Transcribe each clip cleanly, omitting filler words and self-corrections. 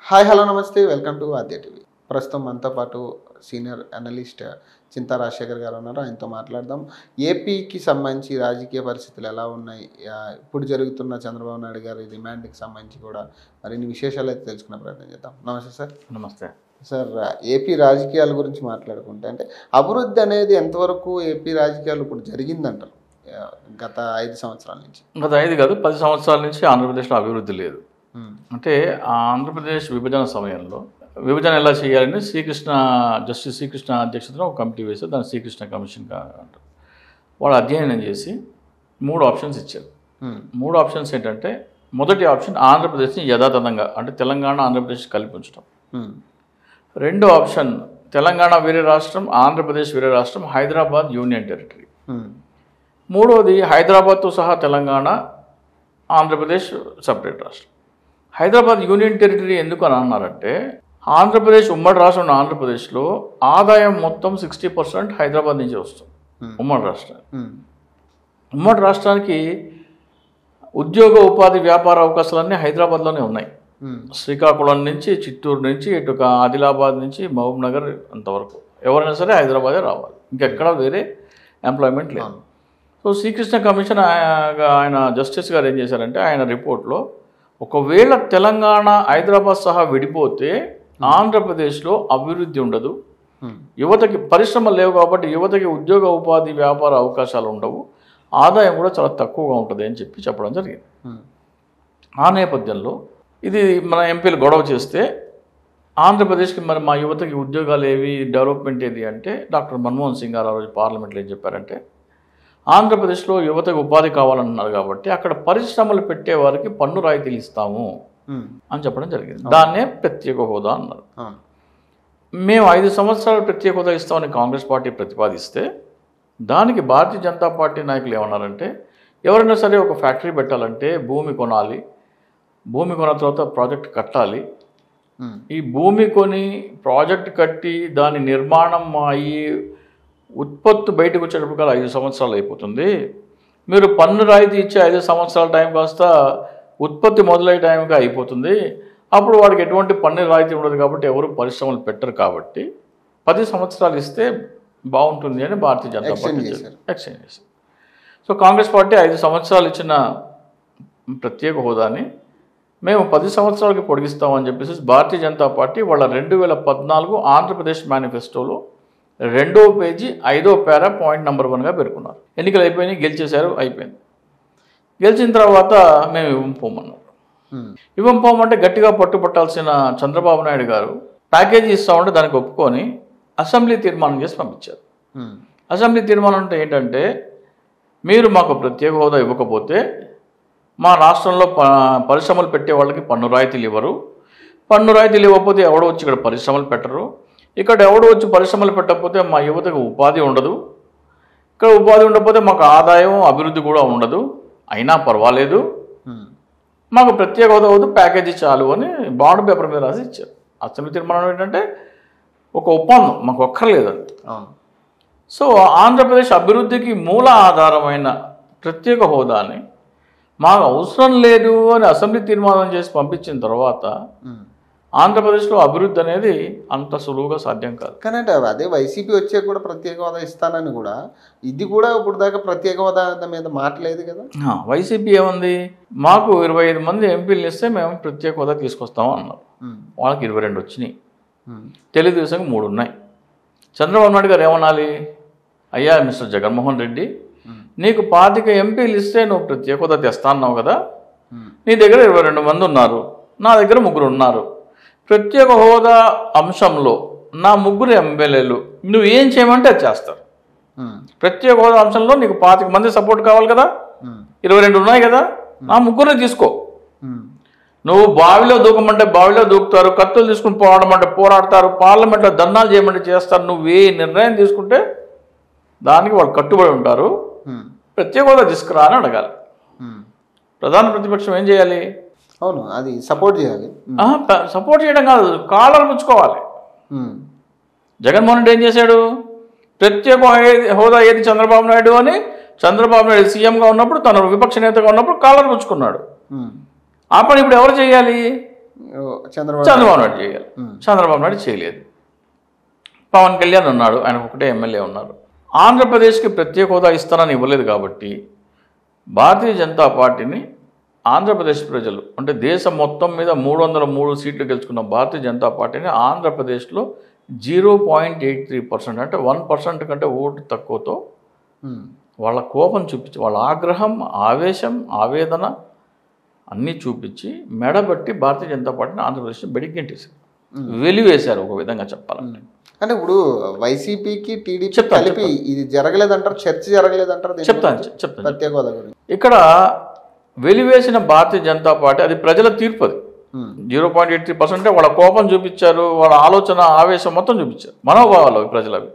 Hi hello నమస్తే welcome to Aadya TV. ప్రస్తుతం మనతో పాటు సీనియర్ అనలిస్ట్ చింతా రాజశేఖర్ గారు ఉన్నారు. ఆయనతో మాట్లాడదాం. ఏపీకి సంబంధించి రాజకీయ పరిస్థితులు ఎలా ఉన్నాయి, ఇప్పుడు జరుగుతున్న చంద్రబాబు నాయుడు గారి రిమాండ్కి సంబంధించి కూడా మరిన్ని విశేషాలు అయితే తెలుసుకునే ప్రయత్నం చేద్దాం. నమస్తే సార్. నమస్తే సార్, ఏపీ రాజకీయాల గురించి మాట్లాడుకుంటే అంటే అభివృద్ధి అనేది ఎంతవరకు ఏపీ రాజకీయాలు ఇప్పుడు జరిగిందంటారు గత 5 సంవత్సరాల నుంచి? గత 5 కాదు 10 సంవత్సరాల నుంచి ఆంధ్రప్రదేశ్లో అభివృద్ధి లేదు. అంటే ఆంధ్రప్రదేశ్ విభజన సమయంలో విభజన ఎలా చేయాలని జస్టిస్ శ్రీకృష్ణ అధ్యక్షతన ఒక కమిటీ వేసి దాన్ని శ్రీకృష్ణ కమిషన్ అంటారు. వాళ్ళు అధ్యయనం చేసి 3 ఆప్షన్స్ ఇచ్చారు. 3 ఆప్షన్స్ ఏంటంటే, మొదటి ఆప్షన్ ఆంధ్రప్రదేశ్ని యథాతథంగా అంటే తెలంగాణ ఆంధ్రప్రదేశ్ కలిపి ఉంచడం. రెండో ఆప్షన్ తెలంగాణ వేరే రాష్ట్రం, ఆంధ్రప్రదేశ్ వేరే రాష్ట్రం, హైదరాబాద్ యూనియన్ టెరిటరీ. మూడవది హైదరాబాద్తో సహా తెలంగాణ, ఆంధ్రప్రదేశ్ సపరేట్ రాష్ట్రం. హైదరాబాద్ యూనియన్ టెరిటరీ ఎందుకు అని అన్నారంటే, ఆంధ్రప్రదేశ్ ఉమ్మడి రాష్ట్రం ఆంధ్రప్రదేశ్లో ఆదాయం మొత్తం 60% హైదరాబాద్ నుంచి వస్తుంది. ఉమ్మడి రాష్ట్రానికి ఉద్యోగ ఉపాధి వ్యాపార అవకాశాలన్నీ హైదరాబాద్లోనే ఉన్నాయి. శ్రీకాకుళం నుంచి, చిత్తూరు నుంచి, ఇటు ఆదిలాబాద్ నుంచి మహబూబ్ నగర్ అంతవరకు ఎవరైనా సరే హైదరాబాదే రావాలి, ఇంకెక్కడ వేరే ఎంప్లాయ్మెంట్ లేదు. సో శ్రీకృష్ణ కమిషన్ ఆయన జస్టిస్ గారు ఏం చేశారంటే, ఆయన రిపోర్ట్లో ఒకవేళ తెలంగాణ హైదరాబాద్ సహా విడిపోతే ఆంధ్రప్రదేశ్లో అభివృద్ధి ఉండదు, యువతకి పరిశ్రమలు లేవు కాబట్టి యువతకి ఉద్యోగ ఉపాధి వ్యాపార అవకాశాలు ఉండవు, ఆదాయం కూడా చాలా తక్కువగా ఉంటుంది అని చెప్పడం జరిగింది. ఆ నేపథ్యంలో ఇది మన ఎంపీలు గొడవ చేస్తే ఆంధ్రప్రదేశ్కి మరి మా యువతకి ఉద్యోగాలు ఏవి, డెవలప్మెంట్ ఏది అంటే, డాక్టర్ మన్మోహన్ సింగ్ గారు ఆ రోజు పార్లమెంట్లో ఏం చెప్పారంటే, ఆంధ్రప్రదేశ్లో యువతకు ఉపాధి కావాలన్నారు కాబట్టి అక్కడ పరిశ్రమలు పెట్టే వారికి పన్ను రాయితీలు ఇస్తాము అని చెప్పడం జరిగింది. దాన్నే ప్రత్యేక హోదా అన్నారు. మేము 5 సంవత్సరాలు ప్రత్యేక హోదా ఇస్తామని కాంగ్రెస్ పార్టీ ప్రతిపాదిస్తే, దానికి భారతీయ జనతా పార్టీ నాయకులు ఏమన్నారంటే, ఎవరైనా సరే ఒక ఫ్యాక్టరీ పెట్టాలంటే భూమి కొనాలి, భూమి కొన్న తర్వాత ప్రాజెక్ట్ కట్టాలి, ఈ భూమి కొని ప్రాజెక్ట్ కట్టి దాని నిర్మాణం అయ్యి ఉత్పత్తి బయటకు వచ్చేటప్పుడు 5 సంవత్సరాలు అయిపోతుంది. మీరు పన్ను రాయితీ ఇచ్చే 5 సంవత్సరాల టైం కాస్త ఉత్పత్తి మొదలయ్యే టైంగా అయిపోతుంది. అప్పుడు వాడికి ఎటువంటి పన్ను రాయితీ ఉండదు కాబట్టి ఎవరు పరిశ్రమలు పెట్టరు. కాబట్టి 10 సంవత్సరాలు ఇస్తే బాగుంటుంది అని భారతీయ జనతా పార్టీ ఎక్స్చేంజ్ చేశారు. సో కాంగ్రెస్ పార్టీ 5 సంవత్సరాలు ఇచ్చిన ప్రత్యేక హోదాని మేము 10 సంవత్సరాలకి పొడిగిస్తామని చెప్పేసి భారతీయ జనతా పార్టీ వాళ్ళ 2014 ఆంధ్రప్రదేశ్ మేనిఫెస్టోలో 2వ పేజీ 5వ పారా పాయింట్ నెంబర్ 1గా పేర్కొన్నారు. ఎన్నికలు అయిపోయినాయి, గెలిచేశారు, అయిపోయింది. గెలిచిన తర్వాత మేము ఇవ్వంపోమంటే గట్టిగా పట్టుబట్టాల్సిన చంద్రబాబు నాయుడు గారు ప్యాకేజీ ఇస్తామంటే దానికి ఒప్పుకొని అసెంబ్లీ తీర్మానం చేసి పంపించారు. అసెంబ్లీ తీర్మానం అంటే ఏంటంటే, మీరు మాకు ప్రత్యేక హోదా ఇవ్వకపోతే మా రాష్ట్రంలో పరిశ్రమలు పెట్టే వాళ్ళకి పన్ను రాయితీలు ఇవ్వరు, పన్ను రాయితీలు ఇవ్వకపోతే ఎవడో వచ్చి ఇక్కడ పరిశ్రమలు పెట్టరు, ఇక్కడ ఎవడో వచ్చి పరిశ్రమలు పెట్టకపోతే మా యువతకు ఉపాధి ఉండదు, ఇక్కడ ఉపాధి ఉండకపోతే మాకు ఆదాయం అభివృద్ధి కూడా ఉండదు, అయినా పర్వాలేదు, మాకు ప్రత్యేక హోదా వద్దు, ప్యాకేజీ చాలు అని బాండ్ పేపర్ మీద రాసి ఇచ్చారు. అసెంబ్లీ తీర్మానం ఏంటంటే ఒక ఒప్పందం, మాకు ఒక్కర్లేదు అది. సో ఆంధ్రప్రదేశ్ అభివృద్ధికి మూల ఆధారమైన ప్రత్యేక హోదాని మాకు అవసరం లేదు అని అసెంబ్లీ తీర్మానం చేసి పంపించిన తర్వాత ఆంధ్రప్రదేశ్లో అభివృద్ధి అనేది అంత సులువుగా సాధ్యం కాదు. కానీ అంటే అదే వైసీపీ వచ్చే కూడా ప్రత్యేక హోదా ఇస్తానని కూడా, ఇది కూడా ఇప్పుడు దాకా ప్రత్యేక హోదా మీద మాట్లాడలేదు కదా. వైసీపీ ఏముంది, మాకు 25 మంది ఎంపీలు ఇస్తే మేము ప్రత్యేక హోదా తీసుకొస్తాము అన్నారు. వాళ్ళకి 22 వచ్చినాయి, తెలుగుదేశంకి 3 ఉన్నాయి. చంద్రబాబు నాయుడు గారు ఏమనాలి, అయ్యా మిస్టర్ జగన్మోహన్ రెడ్డి, నీకు 25 ఎంపీలు ఇస్తే నువ్వు ప్రత్యేక హోదా తెస్తా అన్నావు కదా, నీ దగ్గర 22 మంది ఉన్నారు, నా దగ్గర 3 ఉన్నారు, ప్రత్యేక హోదా అంశంలో నా 3 ఎమ్మెల్యేలు నువ్వు ఏం చేయమంటే అది చేస్తారు. ప్రత్యేక హోదా అంశంలో నీకు 25 మంది సపోర్ట్ కావాలి కదా, 22 ఉన్నాయి కదా, నా 3 తీసుకో. నువ్వు బావిలో దూకమంటే బావిలో దూకుతారు, కత్తులు తీసుకుని పోరాడమంటే పోరాడతారు, పార్లమెంట్లో ధర్నాలు చేయమంటే చేస్తారు. నువ్వు ఏ నిర్ణయం తీసుకుంటే దానికి వాళ్ళు కట్టుబడి ఉంటారు. ప్రత్యేక హోదా తీసుకురా అని అడగాలి. ప్రధాన ప్రతిపక్షం ఏం చేయాలి? అవును, అది సపోర్ట్ చేయాలి. సపోర్ట్ చేయడం కాదు, కాళ్ళను పుచ్చుకోవాలి. జగన్మోహన్ రెడ్డి ఏం చేశాడు, ప్రత్యేక హోదా ఏది చంద్రబాబు నాయుడు అని చంద్రబాబు నాయుడు సీఎంగా ఉన్నప్పుడు, తన విపక్ష నేతగా ఉన్నప్పుడు కాళ్ళను పుచ్చుకున్నాడు. ఆ పని ఇప్పుడు ఎవరు చేయాలి? చంద్రబాబు నాయుడు చేయాలి. చంద్రబాబు నాయుడు చేయలేదు. పవన్ కళ్యాణ్ ఉన్నాడు, ఆయన ఒకటే ఎమ్మెల్యే ఉన్నారు. ఆంధ్రప్రదేశ్కి ప్రత్యేక హోదా ఇస్తానని ఇవ్వలేదు కాబట్టి భారతీయ జనతా పార్టీని ఆంధ్రప్రదేశ్ ప్రజలు, అంటే దేశం మొత్తం మీద 303 సీట్లు గెలుచుకున్న భారతీయ జనతా పార్టీని ఆంధ్రప్రదేశ్లో 0.83%, అంటే 1% కంటే ఓటు తక్కువతో వాళ్ళ కోపం చూపించి, వాళ్ళ ఆగ్రహం, ఆవేశం, ఆవేదన అన్నీ చూపించి మెడబట్టి భారతీయ జనతా పార్టీని ఆంధ్రప్రదేశ్ని బెడిగెంటేశారు, వెలివేశారు ఒక విధంగా చెప్పాలంటే. అంటే ఇప్పుడు వైసీపీకి టీడీపీ కలిపి ఇది జరగలేదంటారు, చర్చ జరగలేదంటారు. చెప్తాను ప్రత్యేక హోదా గురించి ఇక్కడ వెలివేసిన భారతీయ జనతా పార్టీ, అది ప్రజల తీర్పు. అది 0.83% వాళ్ళ కోపం చూపించారు, వాళ్ళ ఆలోచన, ఆవేశం మొత్తం చూపించారు, మనోభావాలు ప్రజలవి.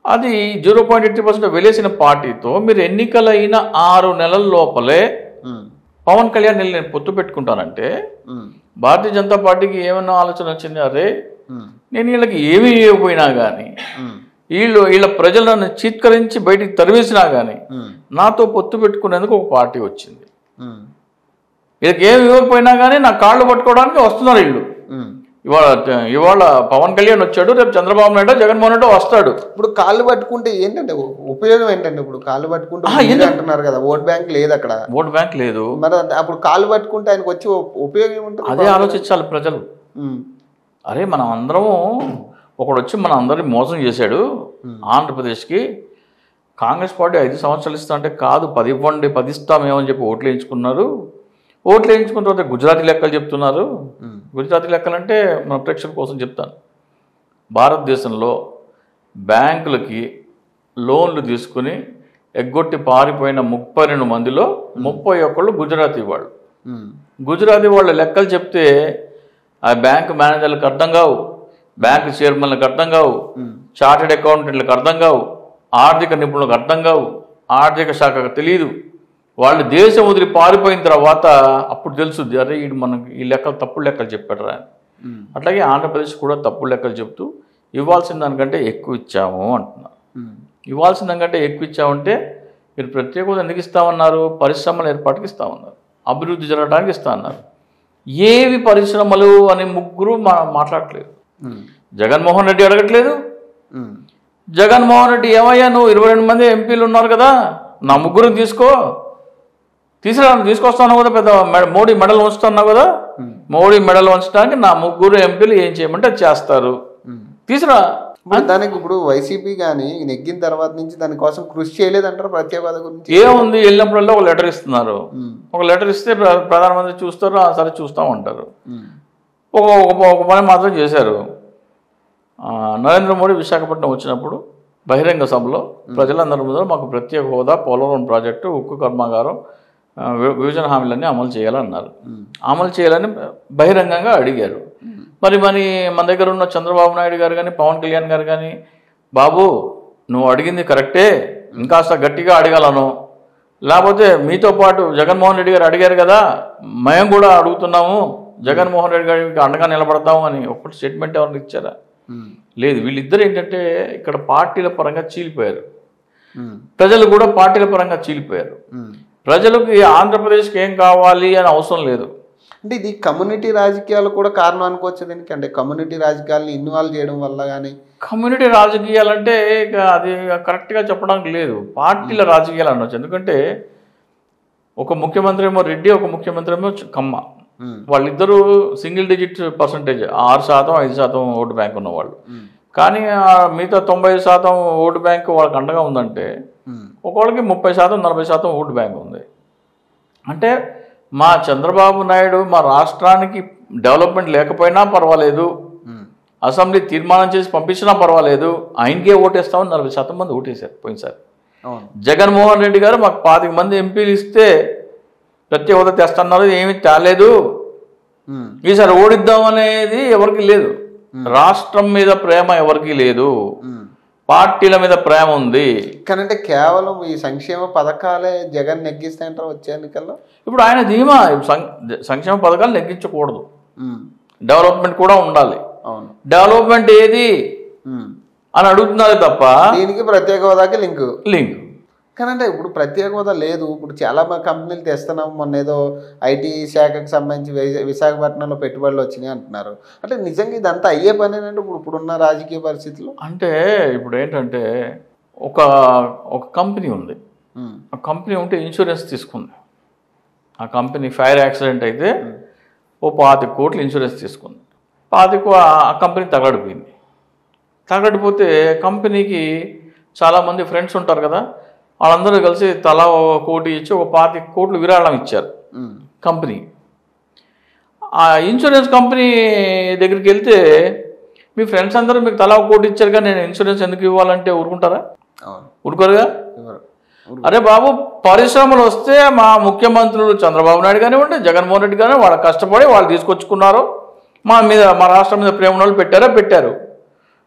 అది 0.83% వెలేసిన పార్టీతో మీరు ఎన్నికలైన 6 నెలల లోపలే పవన్ కళ్యాణ్ నేను పొత్తు పెట్టుకుంటానంటే భారతీయ జనతా పార్టీకి ఏమన్నా ఆలోచన వచ్చింది, అరే నేను వీళ్ళకి ఏమీ ఇవ్వకపోయినా కానీ, వీళ్ళ ప్రజలను చీత్కరించి బయటికి తరివేసినా కానీ నాతో పొత్తు పెట్టుకునేందుకు ఒక పార్టీ వచ్చింది. వీళ్ళకి ఏమి ఇవ్వకపోయినా కానీ నా కాళ్ళు పట్టుకోవడానికి వస్తున్నారు వీళ్ళు. ఇవాళ పవన్ కళ్యాణ్ వచ్చాడు, రేపు చంద్రబాబు నాయుడు, జగన్మోహన్ రెడ్డి వస్తాడు. ఇప్పుడు కాళ్ళు పట్టుకుంటే ఏంటంటే ఉపయోగం ఏంటంటే, ఇప్పుడు కాళ్ళు పట్టుకుంటే అంటున్నారు కదా, ఓట్ బ్యాంక్ లేదు, అక్కడ ఓట్ బ్యాంక్ లేదు. మరి అప్పుడు కాళ్ళు పట్టుకుంటే ఆయనకు వచ్చి ఉపయోగం ఏముంటుంది? అదే ఆలోచించాలి ప్రజలు. అరే మనం అందరము, ఒకడు వచ్చి మన అందరినీ మోసం చేశాడు ఆంధ్రప్రదేశ్కి, కాంగ్రెస్ పార్టీ 5 సంవత్సరాలు ఇస్తా అంటే కాదు 10 ఇవ్వండి, 10 ఇస్తామేమని చెప్పి ఓట్లు వేయించుకున్నారు. ఓట్లు వేయించుకున్న తర్వాత గుజరాతీ లెక్కలు చెప్తున్నారు. గుజరాతీ లెక్కలు అంటే మన ప్రేక్షకుల కోసం చెప్తాను. భారతదేశంలో బ్యాంకులకి లోన్లు తీసుకుని ఎగ్గొట్టి పారిపోయిన 32 మందిలో 31 గుజరాతీ వాళ్ళు. గుజరాతీ వాళ్ళ లెక్కలు చెప్తే ఆ బ్యాంకు మేనేజర్లకు అర్థం కావు, బ్యాంకు చైర్మన్లకు అర్థం కావు, చార్టెడ్ అకౌంటెంట్లకు అర్థం కావు, ఆర్థిక నిపుణులకు అర్థం కావు, ఆర్థిక శాఖకు తెలియదు. వాళ్ళు దేశం వదిలి పారిపోయిన తర్వాత అప్పుడు తెలుస్తుంది, అరే వీడు మనకి ఈ లెక్కలు తప్పుడు లెక్కలు చెప్పాడు రా. అట్లాగే ఆంధ్రప్రదేశ్ కూడా తప్పుడు లెక్కలు చెప్తూ ఇవ్వాల్సిన దానికంటే ఎక్కువ ఇచ్చాము అంటున్నారు. ఇవ్వాల్సిన దానికంటే ఎక్కువ ఇచ్చామంటే మీరు ప్రత్యేక హోదా ఎందుకు ఇస్తామన్నారు? పరిశ్రమల ఏర్పాటుకి ఇస్తామన్నారు, అభివృద్ధి జరగడానికి ఇస్తామన్నారు. ఏవి పరిశ్రమలు అని ముగ్గురు మాట్లాడట్లేదు. జగన్మోహన్ రెడ్డి అడగట్లేదు. జగన్మోహన్ రెడ్డి ఏమయ్యా నువ్వు 22 మంది ఎంపీలు ఉన్నారు కదా, నా ముగ్గురిని తీసుకొస్తాను కదా, పెద్ద మోడీ మెడల్ ఉంచుతున్నావు కదా, మోడీ మెడల్ ఉంచడానికి నా ముగ్గురు ఎంపీలు ఏం చేయమంటే చేస్తారు, తీసురా. దానికి ఇప్పుడు వైసీపీ కానీ నెగ్గిన తర్వాత నుంచి దానికోసం కృషి చేయలేదంటారు ప్రత్యేక హోదా గురించి. ఏముంది, వెళ్ళినప్పుడల్లా ఒక లెటర్ ఇస్తున్నారు. ఒక లెటర్ ఇస్తే ప్రధానమంత్రి చూస్తారు, సరే చూస్తామంటారు. ఒక పని మాత్రం చేశారు. నరేంద్ర మోడీ విశాఖపట్నం వచ్చినప్పుడు బహిరంగ సభలో ప్రజలందరి ముందు మాకు ప్రత్యేక హోదా, పోలవరం ప్రాజెక్టు, ఉక్కు కర్మాగారం, విభజన హామీలన్నీ అమలు చేయాలన్నారు. అమలు చేయాలని బహిరంగంగా అడిగారు. మరి మన దగ్గర ఉన్న చంద్రబాబు నాయుడు గారు కానీ, పవన్ కళ్యాణ్ గారు కానీ, బాబు నువ్వు అడిగింది కరెక్టే, ఇంకాస్త గట్టిగా అడగాలను, లేకపోతే మీతో పాటు జగన్మోహన్ రెడ్డి గారు అడిగారు కదా, మేము కూడా అడుగుతున్నాము, జగన్మోహన్ రెడ్డి గారికి అండగా నిలబడతాము అని ఒకటి స్టేట్మెంట్ ఎవరిని ఇచ్చారా? లేదు. వీళ్ళిద్దరు ఏంటంటే ఇక్కడ పార్టీల పరంగా చీలిపోయారు, ప్రజలు కూడా పార్టీల పరంగా చీలిపోయారు. ప్రజలకు ఆంధ్రప్రదేశ్కి ఏం కావాలి అని అవసరం లేదు. అంటే ఇది కమ్యూనిటీ రాజకీయాలు కూడా కారణం అనుకోవచ్చు దీనికి. అంటే కమ్యూనిటీ రాజకీయాలను ఇన్వాల్వ్ చేయడం వల్ల కానీ. కమ్యూనిటీ రాజకీయాలంటే ఇక అది కరెక్ట్గా చెప్పడానికి లేదు, పార్టీల రాజకీయాలు అనవచ్చు. ఎందుకంటే ఒక ముఖ్యమంత్రి ఏమో రెడ్డి, ఒక ముఖ్యమంత్రి ఏమో కమ్మ, వాళ్ళిద్దరూ single digit percentage, 6%, 5% vote bank ఉన్నవాళ్ళు. కానీ మిగతా 90% ఓటు బ్యాంక్ వాళ్ళకి అండగా ఉందంటే ఒకళ్ళకి 30%, 40% ఓటు బ్యాంక్ ఉంది. అంటే మా చంద్రబాబు నాయుడు మా రాష్ట్రానికి డెవలప్మెంట్ లేకపోయినా పర్వాలేదు, అసెంబ్లీ తీర్మానం చేసి పంపించినా పర్వాలేదు, ఆయనకే ఓటేస్తామని 40% మంది ఓటేశారు పోయినసారి. జగన్మోహన్ రెడ్డి గారు మాకు 25 మంది ఎంపీలు ఇస్తే ప్రత్యేక హోదా తెస్తున్నారు, ఏమీ తేలేదు, ఈసారి ఓడిద్దాం అనేది ఎవరికి లేదు. రాష్ట్రం మీద ప్రేమ ఎవరికి లేదు, పార్టీల మీద ప్రేమ ఉంది. కానంటే కేవలం ఈ సంక్షేమ పథకాలే జగన్ నెగ్గిస్తాయంటారు వచ్చే ఎన్నికల్లో. ఇప్పుడు ఆయన ధీమా సంక్షేమ పథకాలు నెగ్గించకూడదు, డెవలప్మెంట్ కూడా ఉండాలి. డెవలప్మెంట్ ఏది అని అడుగుతున్నారు తప్ప దీనికి ప్రత్యేక హోదాకి లింక్. కానీ అంటే ఇప్పుడు ప్రత్యేక హోదా లేదు, ఇప్పుడు చాలా కంపెనీలు తెస్తున్నాం, మొన్న ఏదో ఐటీ శాఖకు సంబంధించి విశాఖపట్నంలో పెట్టుబడులు వచ్చినాయి అంటున్నారు. అంటే నిజంగా ఇదంతా అయ్యే పనేనంటే ఇప్పుడున్న రాజకీయ పరిస్థితుల్లో? అంటే ఇప్పుడు ఏంటంటే ఒక కంపెనీ ఉంది, ఆ కంపెనీ ఉంటే ఇన్సూరెన్స్ తీసుకుంది. ఆ కంపెనీ ఫైర్ యాక్సిడెంట్ అయితే ఓ 25 కోట్లు ఇన్సూరెన్స్ తీసుకుంది. 25 ఆ కంపెనీ తగలడిపోయింది. తగలడిపోతే కంపెనీకి చాలామంది ఫ్రెండ్స్ ఉంటారు కదా, వాళ్ళందరూ కలిసి తలా 1 కోటి ఇచ్చి ఒక 25 కోట్లు విరాళం ఇచ్చారు కంపెనీ. ఆ ఇన్సూరెన్స్ కంపెనీ దగ్గరికి వెళ్తే మీ ఫ్రెండ్స్ అందరూ మీకు తలా 1 కోటి ఇచ్చారు కానీ నేను ఇన్సూరెన్స్ ఎందుకు ఇవ్వాలంటే ఊరుకుంటారా? ఊరుకోరుగా. అరే బాబు, పరిశ్రమలు వస్తే మా ముఖ్యమంత్రులు చంద్రబాబు నాయుడు కానివ్వండి, జగన్మోహన్ రెడ్డి కానివ్వండి, వాళ్ళు కష్టపడి వాళ్ళు తీసుకొచ్చుకున్నారు, మా రాష్ట్రం మీద ప్రేమ వాళ్ళు పెట్టారు.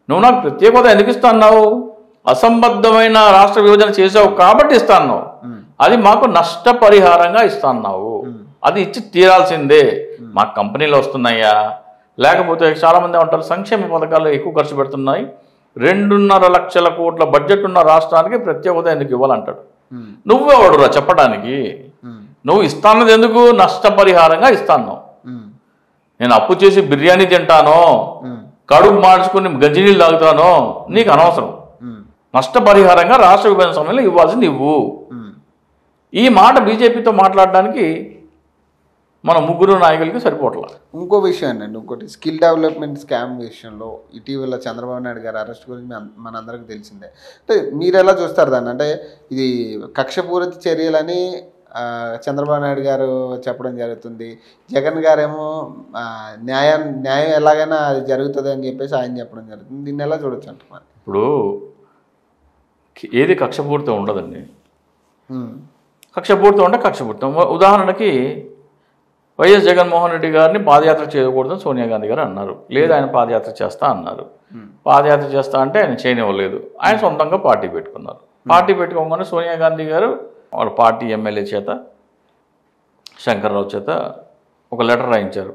నువ్వు నాకు ప్రత్యేక హోదా ఎందుకు ఇస్తున్నావు? అసంబద్ధమైన రాష్ట్ర విభజన చేసావు కాబట్టి ఇస్తున్నావు. అది మాకు నష్టపరిహారంగా ఇస్తున్నావు, అది ఇచ్చి తీరాల్సిందే. మా కంపెనీలు వస్తున్నాయా, లేకపోతే చాలామంది అంటారు సంక్షేమ పథకాలు ఎక్కువ ఖర్చు పెడుతున్నాయి, 2.5 లక్షల కోట్ల బడ్జెట్ ఉన్న రాష్ట్రానికి ప్రత్యేక హోదా ఎందుకు ఇవ్వాలంటాడు. నువ్వెవడురా చెప్పడానికి? నువ్వు ఇస్తాన్నది ఎందుకు? నష్టపరిహారంగా ఇస్తాను. నేను అప్పు చేసి బిర్యానీ తింటానో, కడుపు మార్చుకుని గంజినీళ్ళు తాగుతానో నీకు అనవసరం. నష్టపరిహారంగా రాష్ట్ర విభజన సమయంలో ఇవ్వాల్సింది ఇవ్వు. ఈ మాట బీజేపీతో మాట్లాడడానికి మన ముగ్గురు నాయకులకి సరిపోవట్లేదు. ఇంకో విషయం అండి, ఇంకోటి స్కిల్ డెవలప్మెంట్ స్కామ్ విషయంలో ఇటీవల చంద్రబాబు నాయుడు గారి అరెస్ట్ గురించి మనందరికీ తెలిసిందే. అంటే మీరు ఎలా చూస్తారు దాన్ని? అంటే ఇది కక్షపూరిత చర్యలని చంద్రబాబు నాయుడు గారు చెప్పడం జరుగుతుంది, జగన్ గారేమో న్యాయం ఎలాగైనా అది జరుగుతుంది అని చెప్పేసి ఆయన చెప్పడం జరుగుతుంది. దీన్ని ఎలా చూడొచ్చు అంటున్నారు? ఇప్పుడు ఏది కక్షపూరితం ఉండదండి. కక్షపూరితం అంటే కక్షపూరితం. ఉదాహరణకి వైఎస్ జగన్మోహన్ రెడ్డి గారిని పాదయాత్ర చేయకూడదని సోనియా గాంధీ గారు అన్నారు. లేదు, ఆయన పాదయాత్ర చేస్తా అన్నారు. పాదయాత్ర చేస్తా అంటే ఆయన చేయనివ్వలేదు. ఆయన సొంతంగా పార్టీ పెట్టుకున్నారు. పార్టీ పెట్టుకోగానే సోనియా గాంధీ గారు వాళ్ళ పార్టీ ఎమ్మెల్యే చేత, శంకర్రావు చేత ఒక లెటర్ రాయించారు.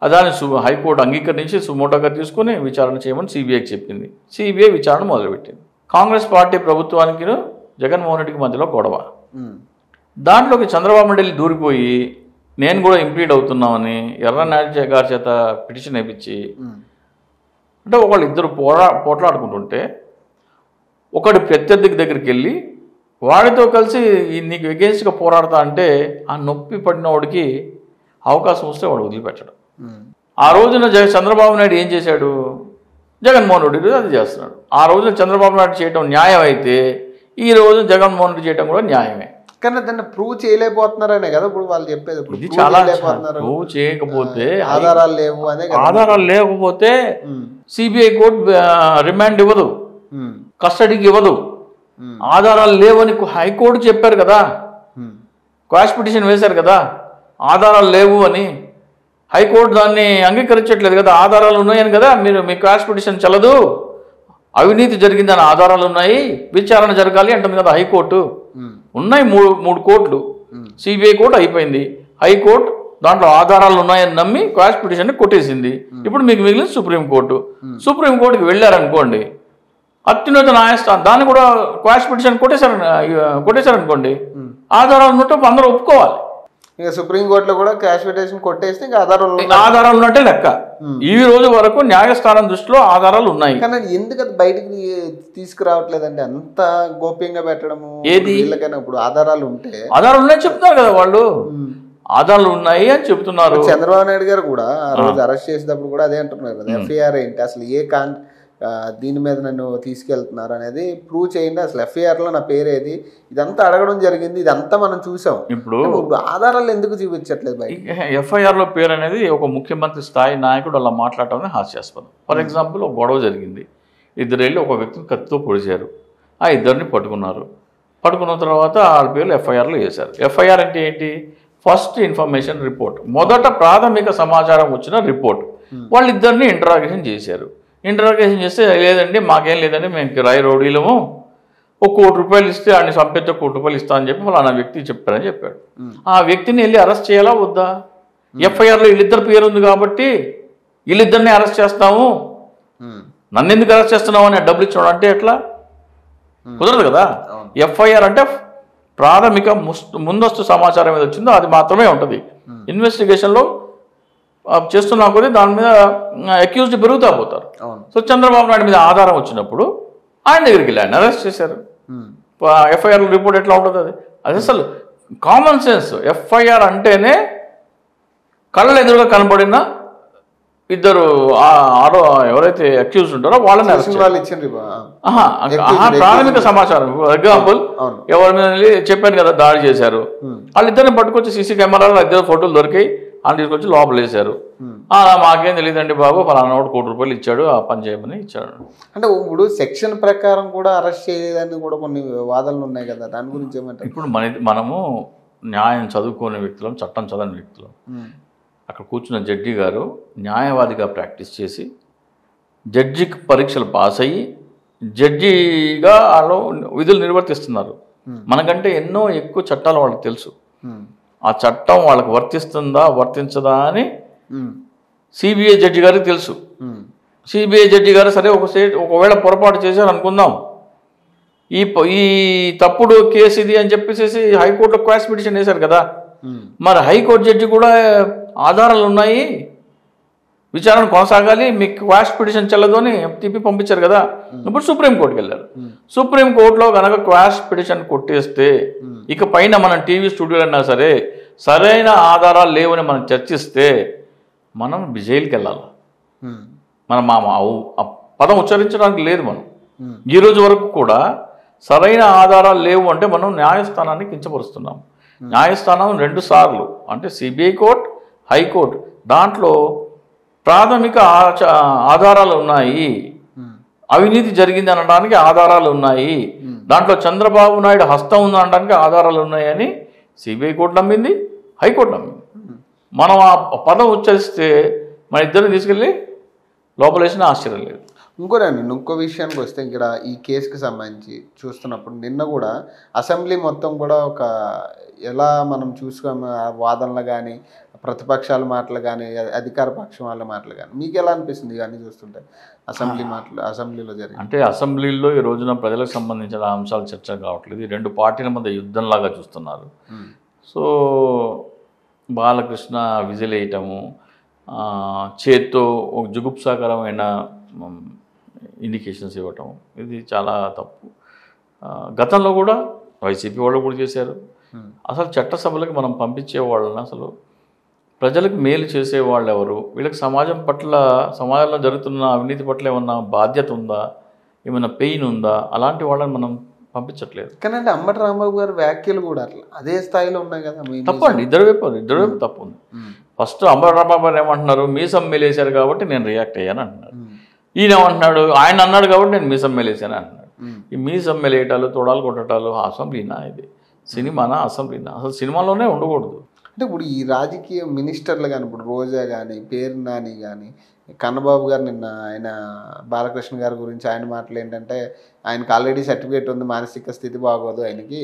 దాన్ని హైకోర్టు అంగీకరించి సుమోటోగా తీసుకుని విచారణ చేయమని సిబిఐకి చెప్పింది. సిబిఐ విచారణ మొదలుపెట్టింది. కాంగ్రెస్ పార్టీ ప్రభుత్వానికి జగన్మోహన్ రెడ్డికి మధ్యలో గొడవ. దాంట్లోకి చంద్రబాబు నాయుడు దూరిపోయి నేను కూడా ఇంప్లీడ్ అవుతున్నామని ఎర్రనాయుడు గారి చేత పిటిషన్ వేయించి, అంటే వాళ్ళిద్దరు పోట్లాడుకుంటుంటే ఒకటి ప్రత్యర్థికి దగ్గరికి వెళ్ళి వాడితో కలిసి నీకు ఎగెన్స్ట్గా పోరాడతా అంటే ఆ నొప్పి పడిన వాడికి అవకాశం వస్తే వాడు వదిలిపెట్టడం. ఆ రోజున చంద్రబాబు నాయుడు ఏం చేశాడు? జగన్మోహన్ రెడ్డి అది చేస్తున్నాడు. ఆ రోజున చంద్రబాబు నాయుడు చేయడం న్యాయం అయితే ఈ రోజు జగన్మోహన్ రెడ్డి చేయడం కూడా న్యాయమే. కానీ దాన్ని ప్రూవ్ చేయలేకపోతున్నారనే కదా ఇప్పుడు వాళ్ళు చెప్పేది. ఇది చాలా ప్రూవ్ చేయకపోతే ఆధారాలు లేవు అనే. ఆధారాలు లేకపోతే సిబిఐ కోర్టు రిమాండ్ ఇవ్వదు, కస్టడీకి ఇవ్వదు. ఆధారాలు లేవని హైకోర్టు చెప్పారు కదా, క్వాష్ పిటిషన్ వేశారు కదా, ఆధారాలు లేవు అని. హైకోర్టు దాన్ని అంగీకరించట్లేదు కదా, ఆధారాలు ఉన్నాయని కదా మీరు మీ క్వాష్ పిటిషన్ చెల్లదు, అవినీతి జరిగిందని ఆధారాలు ఉన్నాయి, విచారణ జరగాలి అంటుంది కదా హైకోర్టు. ఉన్నాయి మూడు కోర్టులు. సిబిఐ కోర్టు అయిపోయింది, హైకోర్టు దాంట్లో ఆధారాలు ఉన్నాయని నమ్మి క్వాష్ పిటిషన్ కొట్టేసింది. ఇప్పుడు మీకు మిగిలిన సుప్రీంకోర్టు. సుప్రీంకోర్టుకి వెళ్ళారనుకోండి, అత్యున్నత న్యాయస్థానం దాన్ని కూడా క్వాష్ పిటిషన్ కొట్టేశారనుకోండి, ఆధారాలు ఉన్నట్టు అందరూ ఒప్పుకోవాలి. ఇక సుప్రీంకోర్టులో కూడా క్వాష్ పిటిషన్ కొట్టేస్తే ఇంకా ఆధారాలు ఉన్నట్టే లెక్క. ఈ రోజు వరకు న్యాయస్థానం దృష్టిలో ఆధారాలు ఉన్నాయి. కానీ ఎందుకు అది బయటకు తీసుకురావట్లేదంటే అంత గోప్యంగా పెట్టడము? ఏది ఇప్పుడు ఆధారాలు ఉంటే ఆధారాలు ఉన్నాయని చెప్తున్నారు కదా వాళ్ళు, ఆధారాలు ఉన్నాయి అని చెప్తున్నారు. చంద్రబాబు నాయుడు గారు కూడా ఆ రోజు అరెస్ట్ చేసేటప్పుడు కూడా అదే అంటున్నారు కదా, ఎఫ్ఐఆర్ ఏంటి అసలు, దీని మీద నన్ను తీసుకెళ్తున్నారు అనేది ప్రూవ్ చేయండి, అసలు ఎఫ్ఐఆర్లో నా పేరేది, ఇదంతా అడగడం జరిగింది, ఇదంతా మనం చూసాం. ఇప్పుడు ఆధారాలు ఎందుకు చూపించట్లేదు బయట? ఎఫ్ఐఆర్లో పేరు అనేది ఒక ముఖ్యమంత్రి స్థాయి నాయకుడు అలా మాట్లాడటం హాస్యాస్పదం. ఫర్ ఎగ్జాంపుల్ ఒక గొడవ జరిగింది, ఇద్దరు వెళ్ళి ఒక వ్యక్తిని కత్తితో పొడిచారు, ఆ ఇద్దరిని పట్టుకున్నారు. పట్టుకున్న తర్వాత వాళ్ళ పేర్లు ఎఫ్ఐఆర్లో వేశారు. ఎఫ్ఐఆర్ అంటే ఏంటి? ఫస్ట్ ఇన్ఫర్మేషన్ రిపోర్ట్, మొదట ప్రాథమిక సమాచారం వచ్చిన రిపోర్ట్. వాళ్ళిద్దరిని ఇంటరాగేషన్ చేశారు. ఇంటరాగేషన్ చేస్తే లేదండి మాకేం లేదండి, మేము కిరాయి రౌడీలము, ₹1 కోటి ఇస్తే ఆయన సంపెత్తే ₹1 కోటి ఇస్తా అని చెప్పి ఫలానా వ్యక్తి చెప్పారని చెప్పాడు. ఆ వ్యక్తిని వెళ్ళి అరెస్ట్ చేయాలా వద్దా? ఎఫ్ఐఆర్లో వీళ్ళిద్దరు పేరు ఉంది కాబట్టి వీళ్ళిద్దరిని అరెస్ట్ చేస్తాము, నన్ను ఎందుకు అరెస్ట్ చేస్తున్నావు అని డబ్బులు ఇచ్చాడు అంటే ఎట్లా? కుదరదు కదా. ఎఫ్ఐఆర్ అంటే ప్రాథమిక ముందస్తు సమాచారం ఏది వచ్చిందో అది మాత్రమే ఉంటుంది. ఇన్వెస్టిగేషన్లో చేస్తున్నా కొద్దీ దాని మీద అక్యూజ్డ్ పెరుగుతా పోతారు. సో చంద్రబాబు నాయుడు మీద ఆధారం వచ్చినప్పుడు ఆయన దగ్గరికి వెళ్ళి ఆయన అరెస్ట్ చేశారు. ఎఫ్ఐఆర్ రిపోర్ట్ ఎట్లా ఉంటుంది అది అసలు కామన్ సెన్స్. ఎఫ్ఐఆర్ అంటేనే కళ్ళ ఎదురుగా కనబడిన ఇద్దరు ఎవరైతే అక్యూజ్ ఉంటారో వాళ్ళని ప్రాథమిక సమాచారం. ఎగ్జాంపుల్ ఎవరి మీద చెప్పాను కదా దాడి చేశారు, వాళ్ళిద్దరిని పట్టుకొచ్చి సీసీ కెమెరాలో ఇద్దరు ఫోటోలు దొరికాయి, అని తీసుకొచ్చి లోపల వేశారు. మాకేం తెలియదండి బాబు ఫలానా ఒకటి ₹1 ఇచ్చాడు ఆ పని చేయమని ఇచ్చాడు. అంటే ఇప్పుడు సెక్షన్ ప్రకారం కూడా అరెస్ట్ చేయలేదని కూడా కొన్ని వాదనలు ఉన్నాయి కదా, దాని గురించి ఏమంటారు? ఇప్పుడు మనము న్యాయం చదువుకునే వ్యక్తులం, చట్టం చదవని వ్యక్తులం. అక్కడ కూర్చున్న జడ్జి గారు న్యాయవాదిగా ప్రాక్టీస్ చేసి జడ్జికి పరీక్షలు పాస్ అయ్యి జడ్జిగా వాళ్ళు విధులు నిర్వర్తిస్తున్నారు. మనకంటే ఎన్నో ఎక్కువ చట్టాలు వాళ్ళకి తెలుసు. ఆ చట్టం వాళ్ళకి వర్తిస్తుందా వర్తించదా అని సిబిఐ జడ్జి గారికి తెలుసు. సిబిఐ జడ్జి గారు సరే ఒకవేళ పొరపాటు చేశారు అనుకుందాం, ఈ తప్పుడు కేసు ఇది అని చెప్పేసి హైకోర్టులో క్వాష్ పిటిషన్ వేశారు కదా. మరి హైకోర్టు జడ్జి కూడా ఆధారాలు ఉన్నాయి, విచారణ కొనసాగాలి, మీకు క్వాష్ పిటిషన్ చెల్లదు అని తిప్పి పంపించారు కదా. ఇప్పుడు సుప్రీంకోర్టుకి వెళ్ళారు. సుప్రీంకోర్టులో కనుక క్వాష్ పిటిషన్ కొట్టేస్తే ఇక పైన మనం టీవీ స్టూడియోలో అయినా సరే సరైన ఆధారాలు లేవని మనం చర్చిస్తే మనం జైలుకి వెళ్ళాలి. మనం ఆ పదం ఉచ్చరించడానికి లేదు. మనం ఈరోజు వరకు కూడా సరైన ఆధారాలు లేవు అంటే మనం న్యాయస్థానాన్ని కించపరుస్తున్నాం. న్యాయస్థానం 2 సార్లు అంటే సిబిఐ కోర్టు, హైకోర్టు, దాంట్లో ప్రాథమిక ఆధారాలు ఉన్నాయి, అవినీతి జరిగింది అనడానికి ఆధారాలు ఉన్నాయి, దాంట్లో చంద్రబాబు నాయుడు హస్తం ఉంది అనడానికి ఆధారాలు ఉన్నాయని సిబిఐ కోర్టు నమ్మింది, హైకోర్టు నమ్మింది. మనం ఆ పదం ఉచ్చరిస్తే మన ఇద్దరిని తీసుకెళ్ళి లోపలేసిన ఆశ్చర్యం లేదు. ఇంకో విషయానికి వస్తే ఇక్కడ ఈ కేసుకి సంబంధించి చూస్తున్నప్పుడు నిన్న కూడా అసెంబ్లీ మొత్తం కూడా ఒక ఎలా మనం చూసుకున్న వాదనలు కానీ ప్రతిపక్షాల మాటలు కానీ అధికార పక్షం వాళ్ళ మాటలు కానీ మీకు ఎలా అనిపిస్తుంది ఇవన్నీ చూస్తుంటే? అసెంబ్లీలో జరిగింది అంటే అసెంబ్లీలో ఈ రోజున ప్రజలకు సంబంధించిన అంశాలు చర్చ కావట్లేదు. 2 పార్టీల మధ్య యుద్ధంలాగా చూస్తున్నారు. సో బాలకృష్ణ విజిల్ వేయటము, చేత్తో ఒక జుగుప్సాకరమైన ఇండికేషన్స్ ఇవ్వటం, ఇది చాలా తప్పు. గతంలో కూడా వైసీపీ వాళ్ళు కూడా చేశారు. అసలు చట్టసభలకు మనం పంపించే వాళ్ళని అసలు ప్రజలకు మేలు చేసేవాళ్ళు ఎవరు, వీళ్ళకి సమాజంలో జరుగుతున్న అవినీతి పట్ల ఏమన్నా బాధ్యత ఉందా, ఏమైనా పెయిన్ ఉందా, అలాంటి వాళ్ళని మనం పంపించట్లేదు. కానీ అంటే అంబటి రాంబాబు గారు వ్యాఖ్యలు కూడా అట్లా అదే స్థాయిలో ఉన్నాయి కదా. తప్పండి, ఇద్దరు వైపు తప్పు ఉంది. ఫస్ట్ అంబటి రాంబాబు గారు ఏమంటున్నారు, మీసం మేలేశారు కాబట్టి నేను రియాక్ట్ అయ్యాను అంటున్నారు. ఈయన ఏమంటున్నాడు, ఆయన అన్నాడు కాబట్టి నేను మీసం మేలేశాను అంటున్నాడు. ఈ మీసం మేలేయటాలు, తోడాలు కొట్టటాలు అసెంబ్లీనా? ఇది సినిమానా? అసెంబ్లీనా? అసలు సినిమాలోనే ఉండకూడదు. అంటే ఇప్పుడు ఈ రాజకీయ మినిస్టర్లు కానీ ఇప్పుడు రోజా కానీ పేరు నాని కానీ కన్నబాబు గారు నిన్న ఆయన బాలకృష్ణ గారి గురించి ఆయన మాటలు ఏంటంటే ఆయనకు ఆల్రెడీ సర్టిఫికేట్ ఉంది, మానసిక స్థితి బాగోదు ఆయనకి,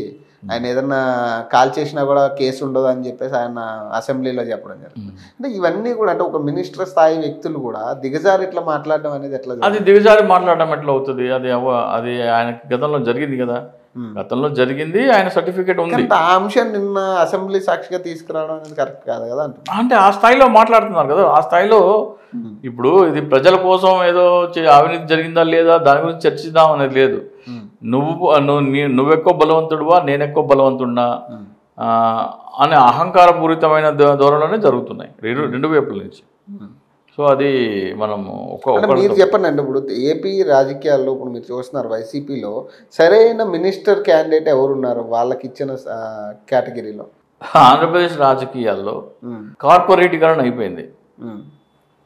ఆయన ఏదన్నా కాల్ చేసినా కూడా కేసు ఉండదు అని చెప్పేసి ఆయన అసెంబ్లీలో చెప్పడం జరుగుతుంది. అంటే ఇవన్నీ కూడా అంటే ఒక మినిస్టర్ స్థాయి వ్యక్తులు కూడా దిగజారి ఇట్లా మాట్లాడడం అనేది ఎట్లా? అది దిగజారి మాట్లాడడం ఎట్లా అవుతుంది? అది ఆయనకి గతంలో జరిగింది కదా, గతంలో జరిగింది, ఆయన సర్టిఫికేట్ ఉంది. ఆ అంశం నిన్న అసెంబ్లీ సాక్షిగా తీసుకురావడం అనేది కరెక్ట్ కాదు కదా. అంటే ఆ స్థాయిలో మాట్లాడుతున్నారు కదా, ఆ స్థాయిలో ఇప్పుడు ఇది ప్రజల కోసం ఏదో అవినీతి జరిగిందా లేదా దాని గురించి చర్చిద్దాం అనేది లేదు. నువ్వెక్కువ బలవంతుడువా నేనెక్కువ బలవంతుడినా అనే అహంకారపూరితమైన ధోరణిలోనే జరుగుతున్నాయి 2 వైపుల నుంచి. సో అది మనము మీరు చెప్పండి అండి, ఇప్పుడు ఏపీ రాజకీయాల్లో ఇప్పుడు మీరు చూస్తున్నారు వైసీపీలో సరైన మినిస్టర్ క్యాండిడేట్ ఎవరున్నారు వాళ్ళకి ఇచ్చిన కేటగిరీలో? ఆంధ్రప్రదేశ్ రాజకీయాల్లో కార్పొరేటీకరణ అయిపోయింది.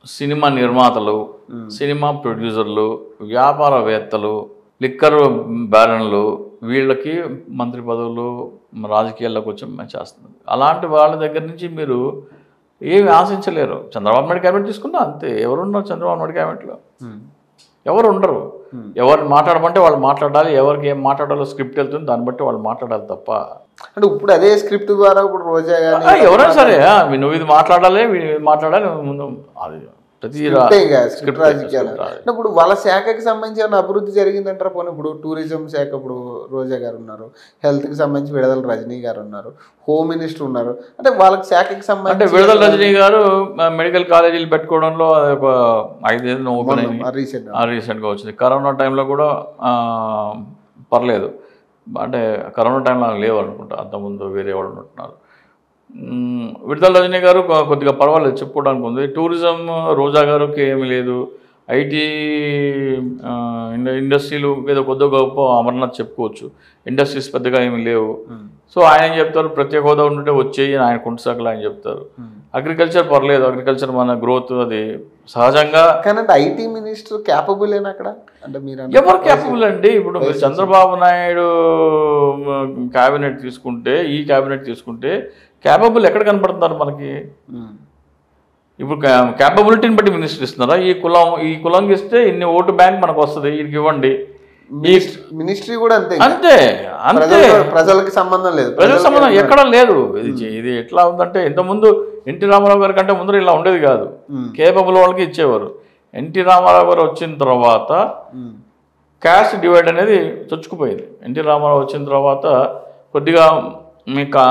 సినిమా నిర్మాతలు, సినిమా ప్రొడ్యూసర్లు, వ్యాపారవేత్తలు, లిక్కర్ బ్యారన్లు, వీళ్ళకి మంత్రి పదవులు రాజకీయాల్లోకి వచ్చి చేస్తున్నారు. అలాంటి వాళ్ళ దగ్గర నుంచి మీరు ఏమి ఆశించలేరు. చంద్రబాబు నాయుడు క్యాబినెట్ తీసుకున్నా అంతే. ఎవరున్నారు చంద్రబాబు నాయుడు క్యాబినెట్లో? ఎవరు ఉండరు. ఎవరిని మాట్లాడమంటే వాళ్ళు మాట్లాడాలి, ఎవరికి ఏం మాట్లాడాలో స్క్రిప్ట్ వెళ్తుంది, దాన్ని బట్టి వాళ్ళు మాట్లాడాలి తప్ప. అంటే ఇప్పుడు అదే స్క్రిప్ట్ ద్వారా ఇప్పుడు రోజా ఎవరైనా సరే నువ్వు ఇది మాట్లాడాలి, ఇది మాట్లాడాలి ముందు, అది ప్రతి స్క్రిప్ట్ రాజకీయాలు. ఇప్పుడు వాళ్ళ శాఖకి సంబంధించి ఏమైనా అభివృద్ధి జరిగిందంటారా? పోనీ ఇప్పుడు టూరిజం శాఖ ఇప్పుడు రోజా గారు ఉన్నారు, హెల్త్కి సంబంధించి విడుదల రజనీ గారు ఉన్నారు, హోమ్ మినిస్టర్ ఉన్నారు. అంటే వాళ్ళకి శాఖకి సంబంధించి అంటే విడుదల రజనీ గారు మెడికల్ కాలేజీలు పెట్టుకోవడంలో ఒక 5 ఏళ్ళు ఓపెన్ అయింది, రీసెంట్గా వచ్చింది. కరోనా టైంలో కూడా పర్లేదు, అంటే కరోనా టైంలో లేవు అనుకుంటా, అంతకుముందు వేరే వాళ్ళు ఉంటున్నారు. విడుదల రజనీ గారు కొద్దిగా పర్వాలేదు, చెప్పుకోవడానికి ఉంది. టూరిజం రోజా గారికి ఏమీ లేదు. ఐటీ ఇండస్ట్రీలు ఏదో కొద్ది గొప్ప అమర్నాథ్ చెప్పుకోవచ్చు, ఇండస్ట్రీస్ పెద్దగా ఏమి లేవు. సో ఆయన ఏం చెప్తారు, ప్రత్యేక హోదా ఉంటే వచ్చేయి ఆయన కుంటుసాకలు ఆయన చెప్తారు. అగ్రికల్చర్ పర్లేదు, అగ్రికల్చర్ మన గ్రోత్ అది సహజంగా. కానీ ఐటీ మినిస్టర్ క్యాపబుల్ ఏనా అక్కడ? అంటే మీరు ఎవరు క్యాపబుల్ అండి? ఇప్పుడు మీరు చంద్రబాబు నాయుడు క్యాబినెట్ తీసుకుంటే, ఈ క్యాబినెట్ తీసుకుంటే క్యాపబుల్ ఎక్కడ కనపడుతున్నారు మనకి? ఇప్పుడు క్యాపబిలిటీని బట్టి మినిస్టర్ ఇస్తున్నారా? ఈ కులంకి ఇస్తే ఇన్ని ఓటు బ్యాంక్ మనకు వస్తుంది, వీరికి ఇవ్వండి. మినిస్ట్రీ కూడా అంతే అంతే అంతే, ప్రజలకి సంబంధం లేదు, ప్రజల సంబంధం ఎక్కడ లేదు. ఇది ఎట్లా ఉందంటే, ఇంతకుముందు ఎన్టీ రామారావు గారి కంటే ముందర ఇలా ఉండేది కాదు, కేపబుల్ వాళ్ళకి ఇచ్చేవారు. ఎన్టీ రామారావు గారు వచ్చిన తర్వాత క్యాస్ట్ డివైడ్ అనేది చొచ్చుకుపోయింది. ఎన్టీ రామారావు వచ్చిన తర్వాత కొద్దిగా మీకు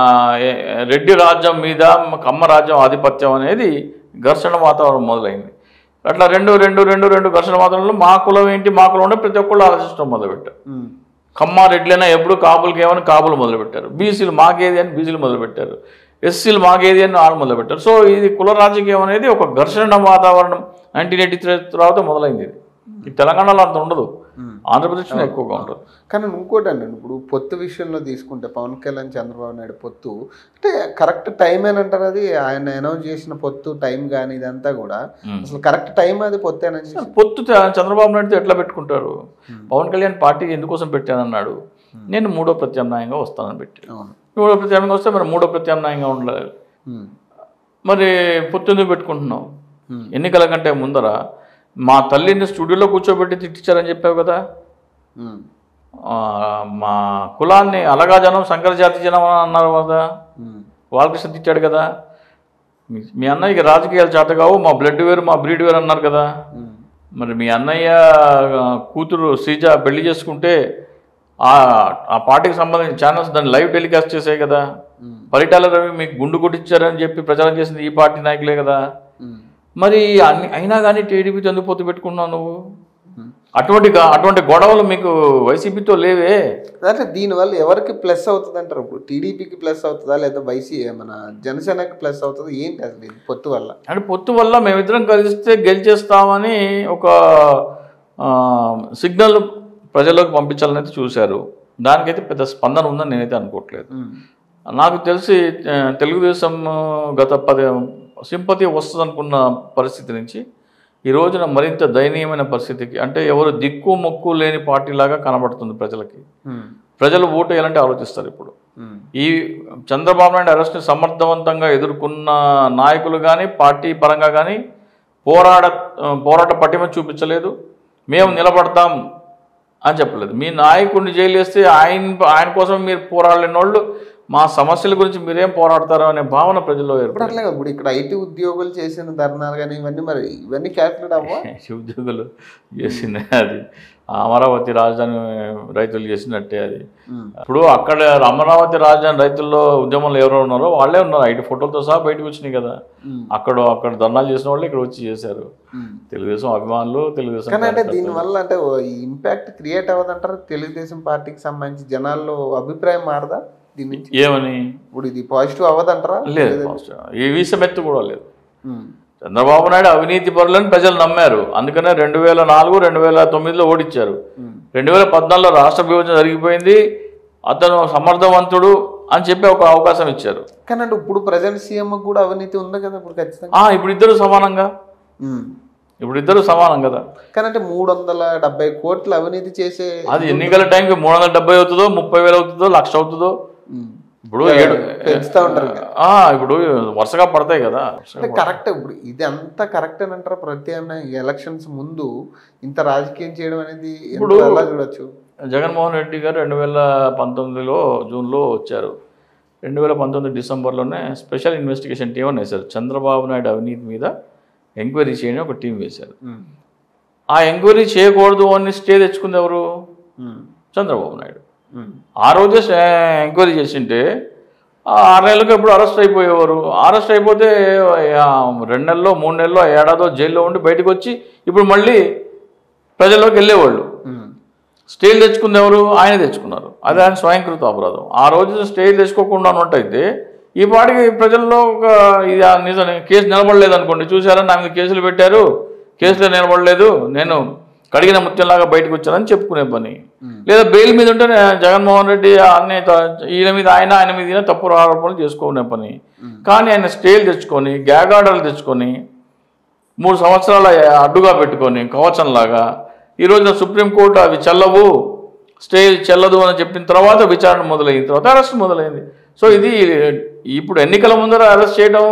రెడ్డి రాజ్యం మీద కమ్మ రాజ్యం ఆధిపత్యం అనేది ఘర్షణ వాతావరణం మొదలైంది. అట్లా రెండు ఘర్షణ వాతావరణంలో మా కులం ఏంటి, మా కులం ఉంటే ప్రతి ఒక్కళ్ళు ఆలోచించడం మొదలుపెట్టారు. కమ్మ రెడ్లైనా ఎప్పుడు కాపులకి ఏమని కాపులు మొదలుపెట్టారు, బీసీలు మాకేది అని బీసీలు మొదలుపెట్టారు, ఎస్సీలు మాకేది అని వాళ్ళు మొదలుపెట్టారు. సో ఇది కుల రాజకీయం అనేది ఒక ఘర్షణ వాతావరణం 1983 తర్వాత మొదలైంది. ఇది తెలంగాణలో అంత ఉండదు, ఆంధ్రప్రదేశ్లో ఎక్కువగా ఉంటుంది. కానీ ఇంకోటి అండి, ఇప్పుడు పొత్తు విషయంలో తీసుకుంటే పవన్ కళ్యాణ్ చంద్రబాబు నాయుడు పొత్తు అంటే కరెక్ట్ టైం ఏనంటారు? అది ఆయన అనౌన్స్ చేసిన పొత్తు టైం కానీ ఇదంతా కూడా అసలు కరెక్ట్ టైం అది పొత్తేనని. పొత్తు చంద్రబాబు నాయుడుతో ఎట్లా పెట్టుకుంటారు? పవన్ కళ్యాణ్ పార్టీకి ఎందుకోసం పెట్టానన్నాడు, నేను 3వ ప్రత్యామ్నాయంగా వస్తానని పెట్టాను. 3వ ప్రత్యామ్నాయంగా వస్తే మరి 3వ ప్రత్యామ్నాయంగా ఉండాలి. మరి పొత్తు ఎందుకు పెట్టుకుంటున్నావు? ఎన్నికల కంటే ముందర మా తల్లిని స్టూడియోలో కూర్చోబెట్టి తిట్టించారని చెప్పావు కదా, మా కులాన్ని అలగా జనం శంకర జాతి జనం అని అన్నారు కదా, బాలకృష్ణ తిట్టాడు కదా. మీ అన్నయ్యకి రాజకీయాలు చేత కావు, మా బ్లడ్ వేరు మా బ్రీడ్ వేరు అన్నారు కదా. మరి మీ అన్నయ్య కూతురు శ్రీజ పెళ్లి చేసుకుంటే ఆ పార్టీకి సంబంధించిన ఛానల్స్ దాన్ని లైవ్ టెలికాస్ట్ చేసాయి కదా. పరిటాల రవి మీకు గుండు కొట్టించారని చెప్పి ప్రచారం చేసింది ఈ పార్టీ నాయకులే కదా. మరి అయినా కానీ టీడీపీతో ఎందుకు పొత్తు పెట్టుకున్నావు నువ్వు? అటువంటి గొడవలు మీకు వైసీపీతో లేవే. అంటే దీనివల్ల ఎవరికి ప్లస్ అవుతుంది అంటారు? ఇప్పుడు టీడీపీకి ప్లస్ అవుతుందా లేదా మన జనసేనకి ప్లస్ అవుతుందా ఏంటి అసలు పొత్తు వల్ల? అంటే పొత్తు వల్ల మేమిద్దరం కలిస్తే గెలిచేస్తామని ఒక సిగ్నల్ ప్రజల్లోకి పంపించాలని చూశారు. దానికైతే పెద్ద స్పందన ఉందని నేనైతే అనుకోవట్లేదు. నాకు తెలిసి తెలుగుదేశం గత 10 సింపతి వస్తుంది అనుకున్న పరిస్థితి నుంచి ఈ రోజున మరింత దయనీయమైన పరిస్థితికి, అంటే ఎవరు దిక్కు మొక్కు లేని పార్టీలాగా కనబడుతుంది ప్రజలకి. ప్రజలు ఓటు వేయాలంటే ఆలోచిస్తారు. ఇప్పుడు ఈ చంద్రబాబు నాయుడు అరెస్ట్ని సమర్థవంతంగా ఎదుర్కొన్న నాయకులు కానీ పార్టీ పరంగా కానీ పోరాట పటిమ చూపించలేదు. మేము నిలబడతాం అని చెప్పలేదు. మీ నాయకుడిని జైలు వేస్తే ఆయన కోసం మీరు పోరాడలేని వాళ్ళు మా సమస్యల గురించి మీరేం పోరాడతారో అనే భావన ప్రజల్లో ఏర్పడాలి. ఇప్పుడు ఇక్కడ ఐటీ ఉద్యోగులు చేసిన ధర్నాలు కానీ ఇవన్నీ క్యాల్కులేట్ అవ్వ ఉద్యోగులు చేసింది అది అమరావతి రాజధాని రైతులు చేసినట్టే అది. ఇప్పుడు అక్కడ అమరావతి రాజధాని రైతుల్లో ఉద్యమంలో ఎవరు ఉన్నారో వాళ్ళే ఉన్నారు, ఐటీ ఫోటోలతో సహా బయటకు వచ్చినాయి కదా. అక్కడ ధర్నాలు చేసిన వాళ్ళు ఇక్కడ వచ్చి చేశారు, తెలుగుదేశం అభిమానులు, తెలుగుదేశం. కానీ అంటే దీనివల్ల అంటే ఇంపాక్ట్ క్రియేట్ అవ్వదంటారు తెలుగుదేశం పార్టీకి సంబంధించి? జనాల్లో అభిప్రాయం మారదా దీని నుంచి? ఏమని ఇప్పుడు ఇది పాజిటివ్ అవ్వదంటారా? లేదు, ఈ వీసమెత్తు కూడా లేదు. చంద్రబాబు నాయుడు అవినీతి పరులని ప్రజలు నమ్మారు, అందుకనే 2004, 2009లో ఓడించారు. 2014లో రాష్ట్ర విభజన జరిగిపోయింది, అతను సమర్థవంతుడు అని చెప్పి ఒక అవకాశం ఇచ్చారు. కానీ అంటే ఇప్పుడు ప్రజెంట్ సీఎం కూడా అవినీతి ఉంది కదా ఇప్పుడు ఖచ్చితంగా. ఇప్పుడు ఇద్దరు సమానం కదా. కానీ అంటే 370 కోట్లు అవినీతి చేసే, అది ఎన్నికల టైంకి 370 అవుతుందో, 30,000 అవుతుందో, 1,00,000 అవుతుందో. ఇప్పుడు పెంచుతా ఉంటారు, ఇప్పుడు వరుసగా పడతాయి కదా. కరెక్ట్. ఇప్పుడు ఇది అంతా కరెక్ట్ అని అంటారా? ప్రత్యామ్నాయ ఎలక్షన్స్ ముందు ఇంత రాజకీయం చేయడం అనేది ఇప్పుడు ఎలా చూడొచ్చు? జగన్మోహన్ రెడ్డి గారు 2019లో జూన్లో వచ్చారు. 2019 డిసెంబర్లోనే స్పెషల్ ఇన్వెస్టిగేషన్ టీమ్ అని వేశారు. చంద్రబాబు నాయుడు అవినీతి మీద ఎంక్వైరీ చేయని ఒక టీం వేశారు. ఆ ఎంక్వైరీ చేయకూడదు అని స్టే తెచ్చుకుంది ఎవరు? చంద్రబాబు నాయుడు. ఆ రోజే ఎంక్వైరీ చేసింటే 6 నెలలకు ఎప్పుడు అరెస్ట్ అయిపోయేవారు. అరెస్ట్ అయిపోతే 2 నెలల్లో 3 నెలల్లో ఏడాదో జైల్లో ఉండి బయటకు వచ్చి ఇప్పుడు మళ్ళీ ప్రజల్లోకి వెళ్ళేవాళ్ళు. స్టేలు తెచ్చుకుంది ఎవరు? ఆయన తెచ్చుకున్నారు. అది ఆయన స్వయంకృత అపరాధం. ఆ రోజు స్టేలు తెచ్చుకోకుండా ఉన్నట్టయితే ఈ పాటికి ప్రజల్లో ఒక ఇది నిజం కేసు నిలబడలేదు అనుకోండి, చూసారా నా మీద కేసులు పెట్టారు, కేసులో నిలబడలేదు, నేను కడిగిన ముత్యంలాగా బయటకు వచ్చానని చెప్పుకునే పని. లేదా బెయిల్ మీద ఉంటే జగన్మోహన్ రెడ్డి అన్ని ఈయన మీద ఆయన మీద తప్పుడు ఆరోపణలు చేసుకునే పని. కానీ ఆయన స్టేలు తెచ్చుకొని గ్యాగ్ ఆర్డర్లు తెచ్చుకొని 3 సంవత్సరాల అడ్డుగా పెట్టుకొని కవచంలాగా ఈ రోజున సుప్రీంకోర్టు అవి చెల్లవు, స్టే చెల్లదు అని చెప్పిన తర్వాత విచారణ మొదలైన తర్వాత అరెస్ట్ మొదలైంది. సో ఇది ఇప్పుడు ఎన్నికల ముందర అరెస్ట్ చేయడం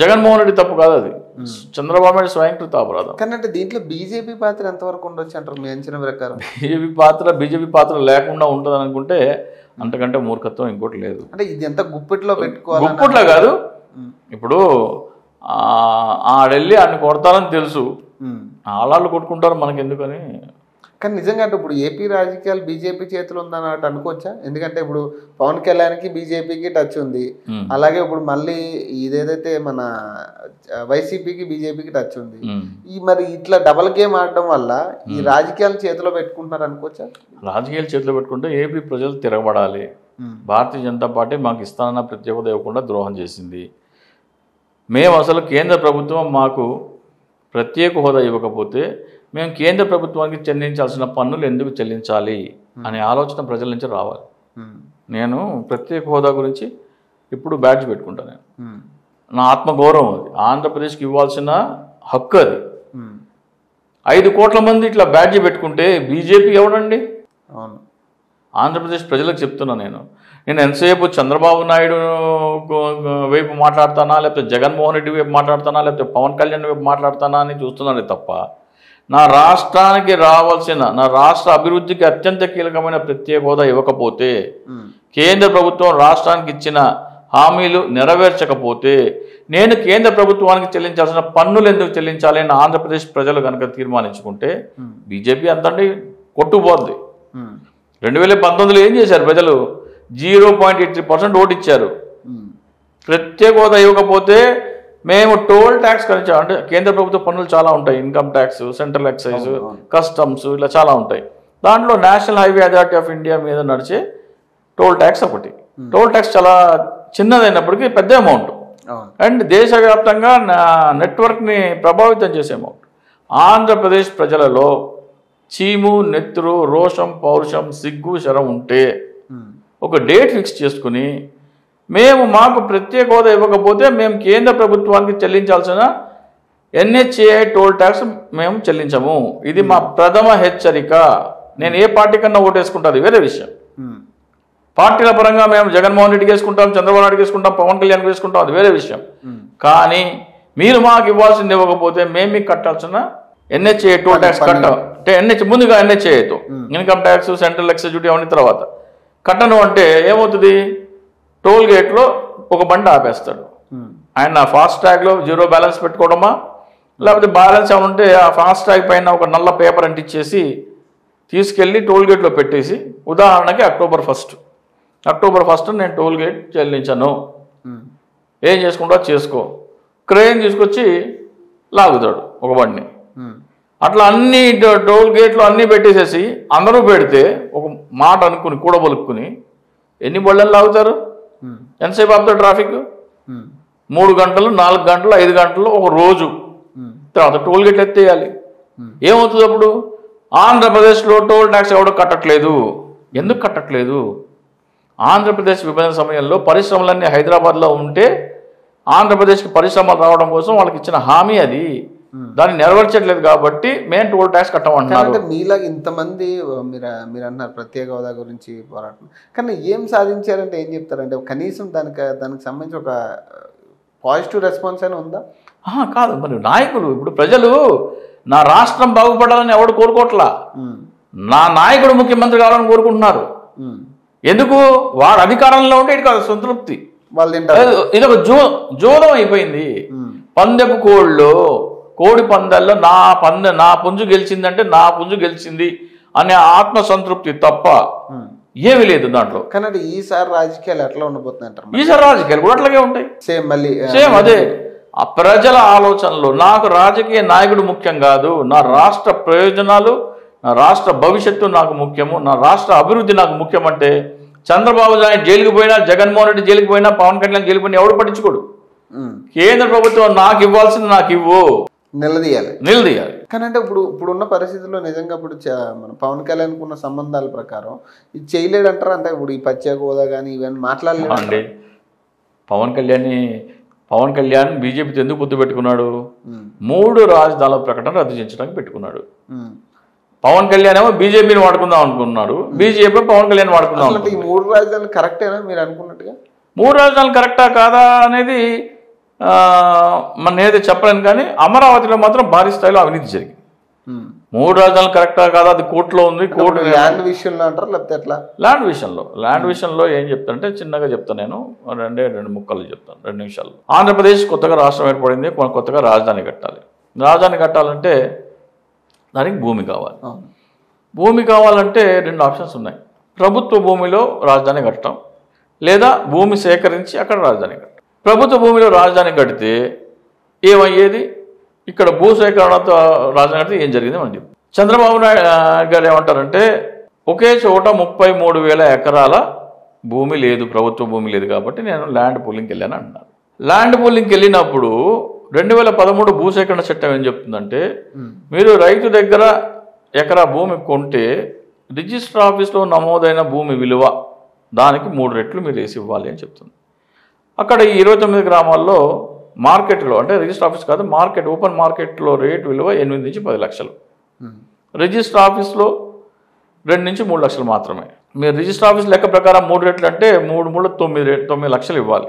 జగన్మోహన్ రెడ్డి తప్పు కాదు, అది చంద్రబాబు నాయుడు స్వయంకృత అపరాధం. కానీ అంటే దీంట్లో బీజేపీ పాత్ర ఎంతవరకు ఉండొచ్చు అంటారు మీ అంచనా ప్రకారం? బీజేపీ పాత్ర లేకుండా ఉంటుంది అనుకుంటే అంతకంటే మూర్ఖత్వం ఇంకోటి లేదు. అంటే ఇది ఎంత గుప్పిట్లో పెట్టుకోవాలి? గుప్పిట్లో కాదు, ఇప్పుడు ఆడెళ్ళి ఆయన కొడతారని తెలుసు, ఆళ్ళు కొట్టుకుంటారు మనకెందుకని. కానీ నిజంగా అంటే ఇప్పుడు ఏపీ రాజకీయాలు బీజేపీ చేతులు ఉందన్నట్టు అనుకోవచ్చా? ఎందుకంటే ఇప్పుడు పవన్ కళ్యాణ్కి బీజేపీకి టచ్ ఉంది, అలాగే ఇప్పుడు మళ్ళీ ఇదేదైతే మన వైసీపీకి బీజేపీకి టచ్ ఉంది. ఈ మరి ఇట్లా డబల్ గేమ్ ఆడడం వల్ల ఈ రాజకీయాలు చేతిలో పెట్టుకుంటున్నారు అనుకోవచ్చా? రాజకీయాలు చేతిలో పెట్టుకుంటే ఏపీ ప్రజలు తిరగబడాలి. భారతీయ జనతా పార్టీ మాకు ఇస్తానన్న ప్రత్యేకత ఇవ్వకుండా ద్రోహం చేసింది. మేము అసలు కేంద్ర ప్రభుత్వం మాకు ప్రత్యేక హోదా ఇవ్వకపోతే మేము కేంద్ర ప్రభుత్వానికి చెల్లించాల్సిన పన్నులు ఎందుకు చెల్లించాలి అనే ఆలోచన ప్రజల నుంచి రావాలి. నేను ప్రత్యేక హోదా గురించి ఇప్పుడు బ్యాడ్జ్ పెట్టుకుంటాను. నేను నా ఆత్మగౌరవం అది, ఆంధ్రప్రదేశ్కి ఇవ్వాల్సిన హక్కు అది. 5 కోట్ల మంది ఇట్లా బ్యాడ్జీ పెట్టుకుంటే బీజేపీ ఎవడండి? అవును, ఆంధ్రప్రదేశ్ ప్రజలకు చెప్తున్నా. నేను ఎంతసేపు చంద్రబాబు నాయుడు వైపు మాట్లాడతానా, లేకపోతే జగన్మోహన్ రెడ్డి వైపు మాట్లాడతానా, లేకపోతే పవన్ కళ్యాణ్ వైపు మాట్లాడతానా అని చూస్తున్నాను తప్ప నా రాష్ట్రానికి రావాల్సిన, నా రాష్ట్ర అభివృద్ధికి అత్యంత కీలకమైన ప్రత్యేక హోదా ఇవ్వకపోతే, కేంద్ర ప్రభుత్వం రాష్ట్రానికి ఇచ్చిన హామీలు నెరవేర్చకపోతే నేను కేంద్ర ప్రభుత్వానికి చెల్లించాల్సిన పన్నులు ఎందుకు చెల్లించాలి అని ఆంధ్రప్రదేశ్ ప్రజలు కనుక తీర్మానించుకుంటే బీజేపీ అంతండి కొట్టుకుపోద్ది. 2019లో ఏం చేశారు ప్రజలు? 0.83% ఓటు ఇచ్చారు. ప్రత్యేక హోదా ఇవ్వకపోతే మేము టోల్ ట్యాక్స్ కనిచాం. అంటే కేంద్ర ప్రభుత్వ పన్నులు చాలా ఉంటాయి, income tax, central excise, customs, ఇట్లా చాలా ఉంటాయి. దాంట్లో national highway authority of India మీద నడిచే టోల్ ట్యాక్స్ ఒకటి. టోల్ ట్యాక్స్ చాలా చిన్నదైనప్పటికీ పెద్ద అమౌంట్ అండ్ దేశవ్యాప్తంగా నెట్వర్క్ని ప్రభావితం చేసే అమౌంట్. ఆంధ్రప్రదేశ్ ప్రజలలో చీము, నెత్తురు, రోషం, పౌరుషం, సిగ్గు, శరం ఉంటే ఒక డేట్ ఫిక్స్ చేసుకుని మాకు ప్రత్యేక హోదా ఇవ్వకపోతే మేము కేంద్ర ప్రభుత్వానికి చెల్లించాల్సిన NHAI టోల్ ట్యాక్స్ మేము చెల్లించము. ఇది మా ప్రథమ హెచ్చరిక. నేను ఏ పార్టీ కన్నా ఓటేసుకుంటుంది వేరే విషయం. పార్టీల పరంగా మేము జగన్మోహన్ రెడ్డికి వేసుకుంటాం, చంద్రబాబు నాయుడుకి వేసుకుంటాం, పవన్ కళ్యాణ్కి వేసుకుంటాం, అది వేరే విషయం. కానీ మీరు మాకు ఇవ్వాల్సింది ఇవ్వకపోతే మేము మీకు కట్టాల్సిన NHAI టోల్ ట్యాక్స్ ముందుగా NHAIతో income tax, central excise duty అవన్నీ తర్వాత కట్టను అంటే ఏమవుతుంది? టోల్ గేట్లో ఒక బండి ఆపేస్తాడు. ఆయన ఫాస్ట్ ట్యాగ్లో 0 బ్యాలెన్స్ పెట్టుకోవడమా, లేకపోతే బ్యాలెన్స్ ఏమైనా ఉంటే ఆ ఫాస్ట్ ట్యాగ్ పైన ఒక నల్ల పేపర్ అంటించేసి తీసుకెళ్ళి టోల్ గేట్లో పెట్టేసి, ఉదాహరణకి అక్టోబర్ 1 నేను టోల్ గేట్ చెల్లించాను, ఏం చేసుకుంటా చేసుకో, క్రేన్ తీసుకొచ్చి లాగుతాడు ఒక బండిని. అట్లా అన్ని టోల్ గేట్లు అన్నీ పెట్టేసేసి అందరూ పెడితే ఒక మాట అనుకుని కూడబలుక్కుని ఎన్ని బళ్ళని లాగుతారు? ఎంతసేపు ఆపుతారు ట్రాఫిక్? 3 గంటలు, 4 గంటలు, 5 గంటలు, ఒక రోజు. తర్వాత టోల్ గేట్లు ఎత్తేయాలి. ఏమవుతుంది అప్పుడు? ఆంధ్రప్రదేశ్లో టోల్ ట్యాక్స్ ఎవడో కట్టట్లేదు. ఎందుకు కట్టట్లేదు? ఆంధ్రప్రదేశ్ విభజన సమయంలో పరిశ్రమలన్నీ హైదరాబాద్లో ఉంటే ఆంధ్రప్రదేశ్కి పరిశ్రమలు రావడం కోసం వాళ్ళకి ఇచ్చిన హామీ అది. దాన్ని నెరవేర్చట్లేదు కాబట్టి మేము టోల్ ట్యాక్స్ కట్టమంటున్నారు. మీలాగా ఇంతమంది మీరు అన్నారు ప్రత్యేక హోదా గురించి పోరాటం, కానీ ఏం సాధించారంటే ఏం చెప్తారంటే కనీసం దానికి సంబంధించి ఒక పాజిటివ్ రెస్పాన్స్ అయినా ఉందా? కాదు, మరి నాయకులు ఇప్పుడు ప్రజలు నా రాష్ట్రం బాగుపడాలని ఎవడు కోరుకోవట్లా, నా నాయకుడు ముఖ్యమంత్రి కావాలని కోరుకుంటున్నారు. ఎందుకు? వాడు అధికారంలో ఉంటే ఇది కాదు సంతృప్తి. వాళ్ళు ఇదొక జూదం అయిపోయింది. పందెపు కోడి పందాల్లో నా పుంజు గెలిచిందంటే నా పుంజు గెలిచింది అనే ఆత్మసంతృప్తి తప్ప ఏమీ లేదు దాంట్లో. కానీ ఈసారి రాజకీయాలు ఎట్లా ఉండబోతున్నాయి అంటారు? ఈసారి రాజకీయాలు కూడా అట్లాగే ఉంటాయి. సేమ్ అదే ఆ ప్రజల ఆలోచనలు. నాకు రాజకీయ నాయకుడు ముఖ్యం కాదు, నా రాష్ట్ర ప్రయోజనాలు, నా రాష్ట్ర భవిష్యత్తు నాకు ముఖ్యము, నా రాష్ట్ర అభివృద్ధి నాకు ముఖ్యం అంటే చంద్రబాబు నాయుడు జైలుకి పోయినా, జగన్మోహన్ రెడ్డి జైలుకి పోయినా, పవన్ కళ్యాణ్ జైలుకి పోయినా ఎవడు పట్టించుకోడు. కేంద్ర ప్రభుత్వం నాకు ఇవ్వాల్సింది నాకు ఇవ్వు, నిలదీయాలి. కానీ అంటే ఇప్పుడున్న పరిస్థితుల్లో నిజంగా ఇప్పుడు మన పవన్ కళ్యాణ్ ఉన్న సంబంధాల ప్రకారం ఇది చేయలేడు అంటారా? అంటే ఇప్పుడు ఈ ప్రత్యేక హోదా కానీ ఇవన్నీ మాట్లాడలేదు అండి. పవన్ కళ్యాణ్ బీజేపీతో ఎందుకు పొత్తు పెట్టుకున్నాడు? 3 రాజధానుల ప్రకటన రద్దు చేయించడానికి పెట్టుకున్నాడు. పవన్ కళ్యాణ్ ఏమో బీజేపీని వాడుకుందాం అనుకున్నాడు, బీజేపీ పవన్ కళ్యాణ్ వాడుకుందాం. ఈ 3 రాజధానులు కరెక్టేనా మీరు అనుకున్నట్టుగా? 3 రాజధానులు కరెక్టా కాదా అనేది నేనైతే చెప్పలేను. కానీ అమరావతిలో మాత్రం భారీ స్థాయిలో అవినీతి జరిగింది. 3 రాజధానులు కరెక్టా కాదా అది కోర్టులో ఉంది. కోర్టు ల్యాండ్ విషయంలో అంటారు లేకపోతే ఎట్లా? ల్యాండ్ విషయంలో ఏం చెప్తానంటే చిన్నగా చెప్తాను. నేను 2 ముక్కలు చెప్తాను, 2 నిమిషాలు. ఆంధ్రప్రదేశ్ కొత్తగా రాష్ట్రం ఏర్పడింది, కొత్తగా రాజధాని కట్టాలి. రాజధాని కట్టాలంటే దానికి భూమి కావాలి. భూమి కావాలంటే 2 ఆప్షన్స్ ఉన్నాయి. ప్రభుత్వ భూమిలో రాజధాని కట్టడం, లేదా భూమి సేకరించి అక్కడ రాజధాని కట్టడం. ప్రభుత్వ భూమిలో రాజధాని కడితే ఏమయ్యేది? ఇక్కడ భూసేకరణతో రాజధాని కడితే ఏం జరిగింది మనం చెప్పి చంద్రబాబు నాయుడు గారు ఏమంటారంటే ఒకే చోట 33,000 ఎకరాల భూమి లేదు, ప్రభుత్వ భూమి లేదు కాబట్టి నేను ల్యాండ్ పూలింగ్కి వెళ్ళాను అంటున్నారు. ల్యాండ్ పూలింగ్కి వెళ్ళినప్పుడు 2013 భూసేకరణ చట్టం ఏం చెప్తుందంటే మీరు రైతు దగ్గర ఎకరా భూమి కొంటే రిజిస్టర్ ఆఫీస్లో నమోదైన భూమి విలువ దానికి 3 రెట్లు మీరు వేసి ఇవ్వాలి అని చెప్తుంది. అక్కడ ఈ 29 గ్రామాల్లో మార్కెట్లో, అంటే రిజిస్టర్ ఆఫీస్ కాదు, మార్కెట్, ఓపెన్ మార్కెట్లో రేట్ విలువ 8 నుంచి 10 లక్షలు. రిజిస్టర్ ఆఫీస్లో 2 నుంచి 3 లక్షలు మాత్రమే. మీరు రిజిస్టర్ ఆఫీస్ లెక్క ప్రకారం 3 రెట్లు అంటే 9 లక్షలు ఇవ్వాలి.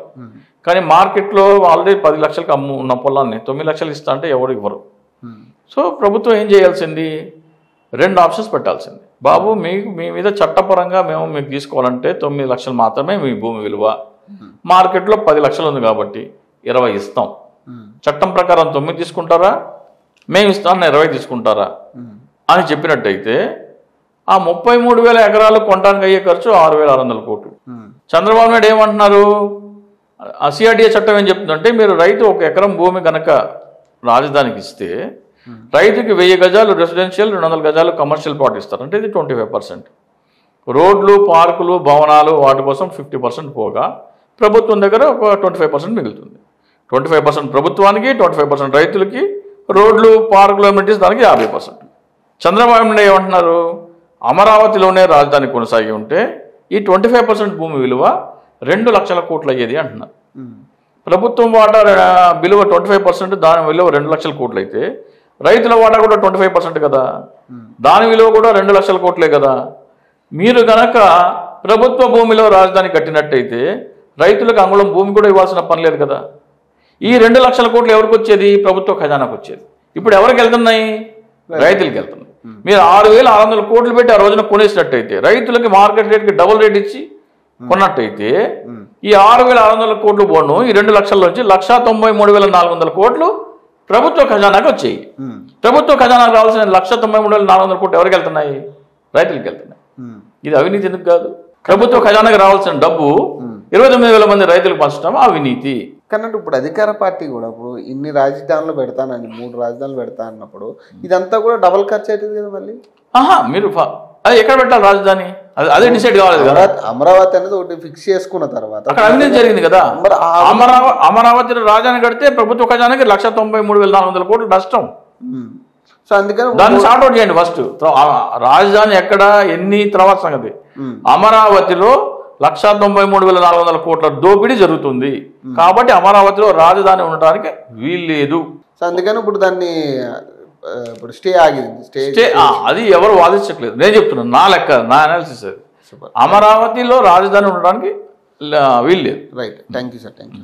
కానీ మార్కెట్లో ఆల్రెడీ 10 లక్షలకు ఉన్న పొలాన్ని 9 లక్షలు ఇస్తా అంటే ఎవరు ఇవ్వరు. సో ప్రభుత్వం ఏం చేయాల్సింది? 2 ఆప్షన్స్ పెట్టాల్సింది. బాబు మీ మీద చట్టపరంగా మేము మీకు తీసుకోవాలంటే 9 లక్షలు మాత్రమే మీ భూమి విలువ, మార్కెట్లో 10 లక్షలు ఉంది కాబట్టి 20 ఇస్తాం. చట్టం ప్రకారం 9 తీసుకుంటారా, మేము ఇస్తాను 20 తీసుకుంటారా అని చెప్పినట్టయితే ఆ 33,000 ఎకరాలు కొనడానికి అయ్యే ఖర్చు 6,600 కోట్లు. చంద్రబాబు నాయుడు ఏమంటున్నారు? ఆ సిఆర్డీఏ చట్టం ఏం చెప్తుందంటే మీరు రైతు 1 ఎకరం భూమి కనుక రాజధానికి ఇస్తే రైతుకి 1000 గజాలు రెసిడెన్షియల్, 200 గజాలు కమర్షియల్ ప్లాట్ ఇస్తారు. అంటే ఇది 25%. రోడ్లు, పార్కులు, భవనాలు వాటి కోసం 50% పోగా ప్రభుత్వం దగ్గర ఒక 25% మిగులుతుంది. 25% ప్రభుత్వానికి, 25% రైతులకి, రోడ్లు, పార్కులు, అమ్యూనిటీస్ దానికి 50%. చంద్రబాబు నాయుడు ఏమంటున్నారు? అమరావతిలోనే రాజధాని కొనసాగి ఉంటే ఈ 25% భూమి విలువ 2 లక్షల కోట్లు అయ్యేది అంటున్నారు. ప్రభుత్వం వాటా విలువ 25%, దాని విలువ 2 లక్షల కోట్లు అయితే రైతుల వాటా కూడా 25% కదా, దాని విలువ కూడా 2 లక్షల కోట్లే కదా. మీరు గనక ప్రభుత్వ భూమిలో రాజధాని కట్టినట్టయితే రైతులకు అంగుళం భూమి కూడా ఇవ్వాల్సిన పని లేదు కదా. ఈ 2 లక్షల కోట్లు ఎవరికి వచ్చేది? ప్రభుత్వ ఖజానాకు వచ్చేది. ఇప్పుడు ఎవరికి వెళ్తున్నాయి? రైతులకి వెళ్తున్నాయి. మీరు 6,600 కోట్లు పెట్టి ఆ రోజున కొనేసినట్టయితే, రైతులకి మార్కెట్ రేట్కి డబుల్ రేట్ ఇచ్చి కొన్నట్టయితే ఈ 6,600 కోట్లు పోను ఈ 2 లక్షల నుంచి 1,93,400 కోట్లు ప్రభుత్వ ఖజానాకు వచ్చాయి. ప్రభుత్వ ఖజానాకు రావాల్సిన 1,93,400 కోట్లు ఎవరికి వెళ్తున్నాయి? రైతులకి వెళ్తున్నాయి. ఇది అవినీతి ఎందుకు కాదు? ప్రభుత్వ ఖజానాకి రావాల్సిన డబ్బు 29,000 మంది రైతులకు పంచడం అవినీతి. కానీ ఇప్పుడు అధికార పార్టీ కూడా ఇప్పుడు ఇన్ని రాజధానులు పెడతానని 3 రాజధానులు పెడతా అన్నప్పుడు ఇదంతా కూడా డబల్ ఖర్చు అవుతుంది కదా మళ్ళీ. మీరు అది ఎక్కడ పెట్టాలి రాజధాని? అదే డిసైడ్ కావాలి కదా. అమరావతి అనేది ఒకటి ఫిక్స్ చేసుకున్న తర్వాత అక్కడ అవినీతి జరిగింది కదా. అమరావతిలో రాజధాని కడితే ప్రభుత్వ ఖజానాకి 1,93,400 కోట్లు నష్టం. సో అందుకని దాన్ని సార్ట్అవుట్ చేయండి ఫస్ట్. రాజధాని ఎక్కడ, ఎన్ని, తర్వాత సంగతి. అమరావతిలో 1,93,400 కోట్ల దోపిడీ జరుగుతుంది కాబట్టి అమరావతిలో రాజధాని ఉండటానికి వీల్లేదు. సో అందుకని ఇప్పుడు దాన్ని స్టే ఆగింది. అది ఎవరు వాదించట్లేదు, నేను చెప్తున్నాను, నా లెక్క, నా అనాలిసిస్ అది. అమరావతిలో రాజధాని ఉండడానికి వీల్లేదు. Right. Thank you sir. Thank you.